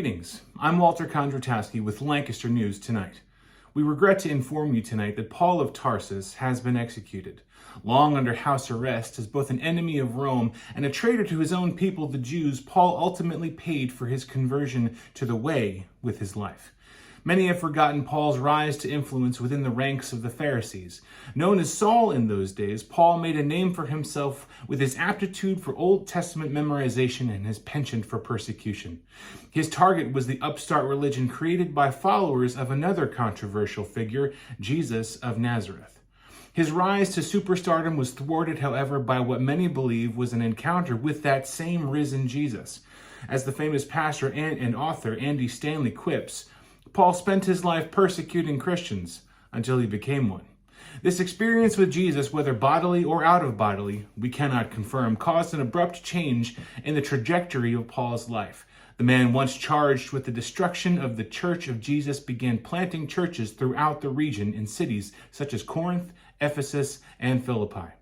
Greetings, I'm Walter Kondratowski with Lancaster News Tonight. We regret to inform you tonight that Paul of Tarsus has been executed. Long under house arrest, as both an enemy of Rome and a traitor to his own people, the Jews, Paul ultimately paid for his conversion to the way with his life. Many have forgotten Paul's rise to influence within the ranks of the Pharisees. Known as Saul in those days, Paul made a name for himself with his aptitude for Old Testament memorization and his penchant for persecution. His target was the upstart religion created by followers of another controversial figure, Jesus of Nazareth. His rise to superstardom was thwarted, however, by what many believe was an encounter with that same risen Jesus. As the famous pastor and author Andy Stanley quips, Paul spent his life persecuting Christians until he became one. This experience with Jesus, whether bodily or out of bodily, we cannot confirm, caused an abrupt change in the trajectory of Paul's life. The man once charged with the destruction of the Church of Jesus began planting churches throughout the region in cities such as Corinth, Ephesus, and Philippi.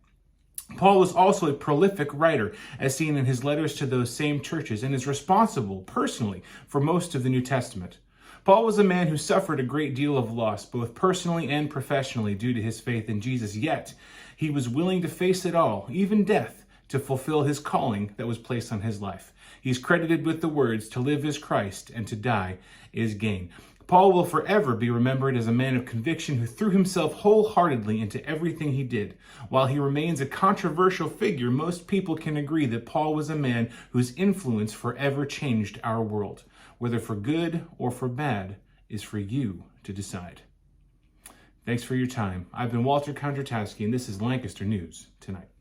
Paul was also a prolific writer, as seen in his letters to those same churches, and is responsible personally for most of the New Testament. Paul was a man who suffered a great deal of loss, both personally and professionally, due to his faith in Jesus, yet he was willing to face it all, even death, to fulfill his calling that was placed on his life. He's credited with the words, "To live is Christ, and to die is gain." Paul will forever be remembered as a man of conviction who threw himself wholeheartedly into everything he did. While he remains a controversial figure, most people can agree that Paul was a man whose influence forever changed our world. Whether for good or for bad is for you to decide. Thanks for your time. I've been Walter Kondratowski, and this is Lancaster News Tonight.